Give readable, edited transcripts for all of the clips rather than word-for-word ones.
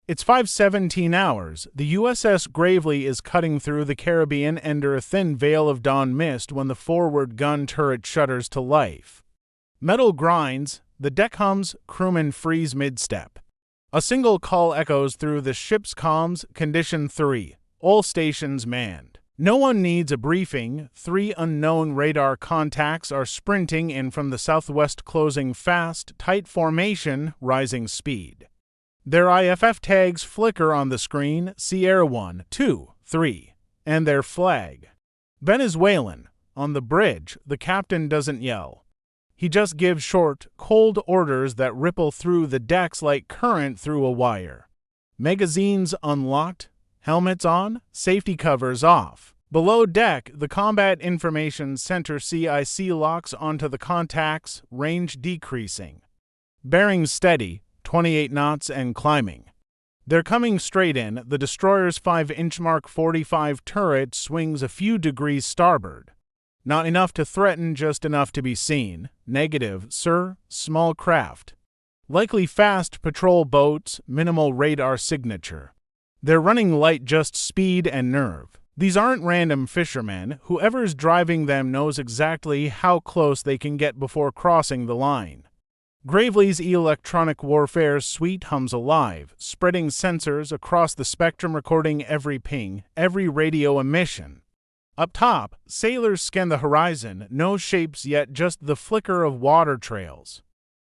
It's 5:17 hours. The USS Gravely is cutting through the Caribbean under a thin veil of dawn mist when the forward gun turret shudders to life. Metal grinds, the deck hums, crewmen freeze mid-step. A single call echoes through the ship's comms, Condition 3, all stations manned. No one needs a briefing. 3 unknown radar contacts are sprinting in from the southwest, closing fast, tight formation, rising speed. Their IFF tags flicker on the screen, Sierra 1, 2, 3, and their flag. Venezuelan. On the bridge, the captain doesn't yell. He just gives short, cold orders that ripple through the decks like current through a wire. Magazines unlocked, helmets on, safety covers off. Below deck, the Combat Information Center CIC locks onto the contacts, range decreasing. Bearings steady, 28 knots and climbing. They're coming straight in. The destroyer's 5-inch Mark 45 turret swings a few degrees starboard. Not enough to threaten, just enough to be seen. Negative, sir. Small craft. Likely fast patrol boats, minimal radar signature. They're running light, just speed and nerve. These aren't random fishermen. Whoever's driving them knows exactly how close they can get before crossing the line. Gravely's electronic warfare suite hums alive, spreading sensors across the spectrum, recording every ping, every radio emission. Up top, sailors scan the horizon, no shapes yet, just the flicker of water trails.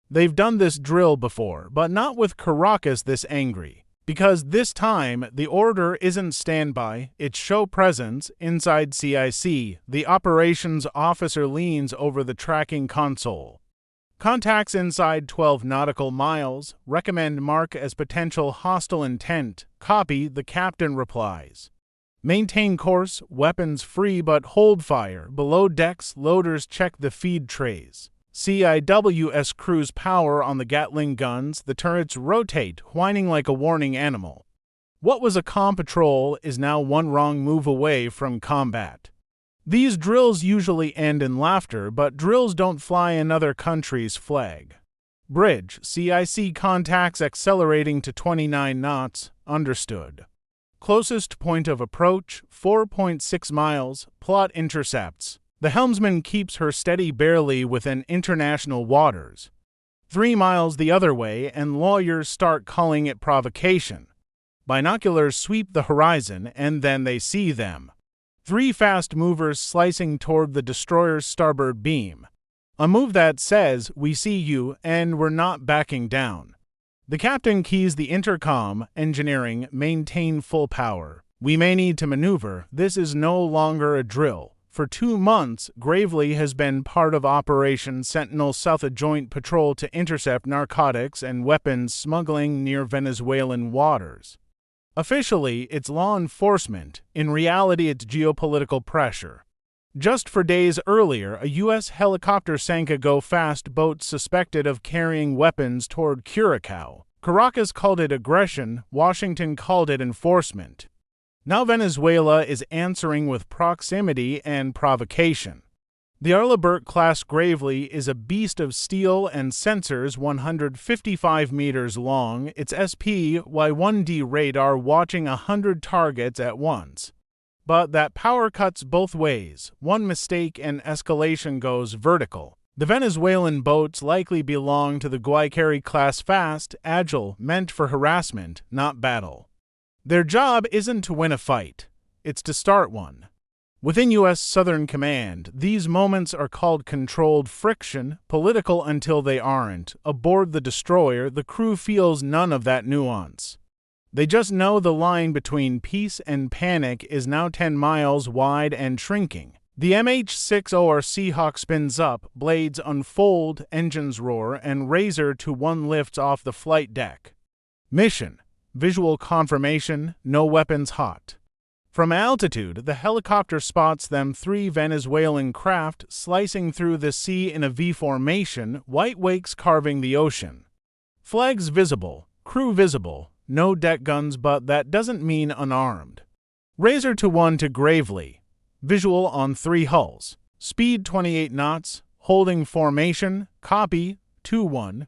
They've done this drill before, but not with Caracas this angry. Because this time, the order isn't standby, it's show presence. Inside CIC, the operations officer leans over the tracking console. Contacts inside 12 nautical miles. Recommend mark as potential hostile intent. Copy, the captain replies. Maintain course, weapons free but hold fire. Below decks, loaders check the feed trays. CIWS cruise power on the Gatling guns. The turrets rotate, whining like a warning animal. What was a comm patrol is now one wrong move away from combat. These drills usually end in laughter, but drills don't fly another country's flag. Bridge, CIC contacts accelerating to 29 knots, understood. Closest point of approach, 4.6 miles, plot intercepts. The helmsman keeps her steady barely within international waters. 3 miles the other way, and lawyers start calling it provocation. Binoculars sweep the horizon, and then they see them. 3 fast movers slicing toward the destroyer's starboard beam. A move that says, "We see you, and we're not backing down." The captain keys the intercom. Engineering, maintain full power. We may need to maneuver. This is no longer a drill. For 2 months, Gravely has been part of Operation Sentinel South, a joint patrol to intercept narcotics and weapons smuggling near Venezuelan waters. Officially, it's law enforcement. In reality, it's geopolitical pressure. Just for days earlier, a U.S. helicopter sank a go-fast boat suspected of carrying weapons toward Curacao. Caracas called it aggression. Washington called it enforcement. Now Venezuela is answering with proximity and provocation. The Arleigh-Burke-class Gravely is a beast of steel and sensors, 155 meters long. Its SPY-1D radar watching 100 targets at once. But that power cuts both ways. One mistake and escalation goes vertical. The Venezuelan boats likely belong to the Guaycari-class, fast, agile, meant for harassment, not battle. Their job isn't to win a fight. It's to start one. Within U.S. Southern Command, these moments are called controlled friction, political until they aren't. Aboard the destroyer, the crew feels none of that nuance. They just know the line between peace and panic is now 10 miles wide and shrinking. The MH-60R Seahawk spins up, blades unfold, engines roar, and Razor to 1 lifts off the flight deck. Mission: visual confirmation, no weapons hot. From altitude, the helicopter spots them 3 Venezuelan craft slicing through the sea in a V formation, white wakes carving the ocean. Flags visible, crew visible, no deck guns, but that doesn't mean unarmed. Razor to 1 to Gravely. Visual on 3 hulls. Speed 28 knots, holding formation, copy, 2-1.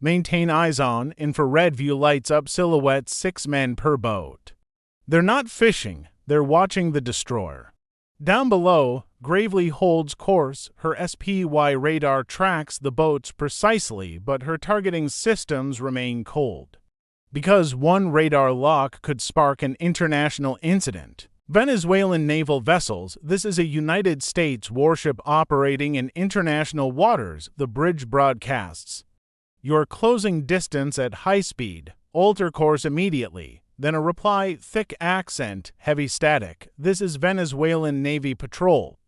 Maintain eyes on, infrared view lights up silhouettes 6 men per boat. They're not fishing, they're watching the destroyer. Down below, Gravely holds course. Her SPY radar tracks the boats precisely, but her targeting systems remain cold. Because one radar lock could spark an international incident. Venezuelan naval vessels, this is a United States warship operating in international waters, the bridge broadcasts. You're closing distance at high speed. Alter course immediately. Then a reply, thick accent, heavy static. This is Venezuelan Navy patrol.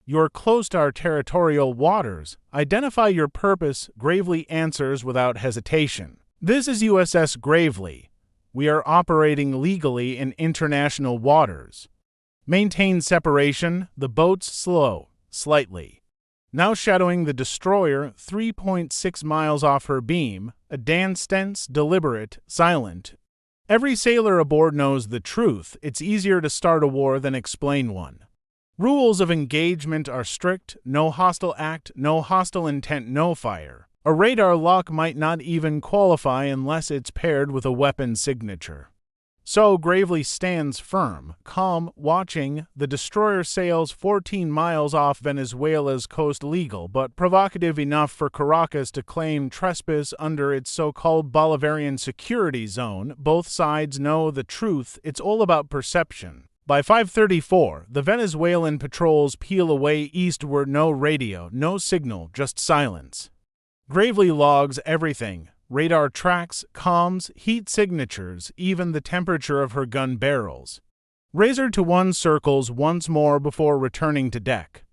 You're close to our territorial waters. Identify your purpose. Gravely answers without hesitation. This is USS Gravely. We are operating legally in international waters. Maintain separation. The boat's slow, slightly. Now shadowing the destroyer 3.6 miles off her beam, a dance, deliberate, silent. Every sailor aboard knows the truth. It's easier to start a war than explain one. Rules of engagement are strict: no hostile act, no hostile intent, no fire. A radar lock might not even qualify unless it's paired with a weapon signature. So Gravely stands firm, calm, watching. The destroyer sails 14 miles off Venezuela's coast, legal but provocative enough for Caracas to claim trespass under its so-called Bolivarian security zone. Both sides know the truth. It's all about perception. By 5:34, the Venezuelan patrols peel away eastward. No radio, no signal, just silence. Gravely logs everything. Radar tracks, comms, heat signatures, even the temperature of her gun barrels. Razor to one circles once more before returning to deck.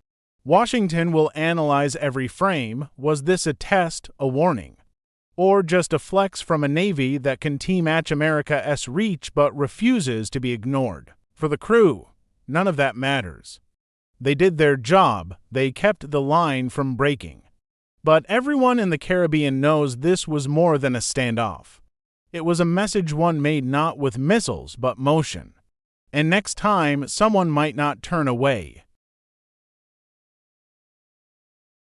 Washington will analyze every frame. Was this a test, a warning? Or just a flex from a Navy that can match America's reach but refuses to be ignored? For the crew, none of that matters. They did their job. They kept the line from breaking. But everyone in the Caribbean knows this was more than a standoff. It was a message one made not with missiles but motion. And next time, someone might not turn away.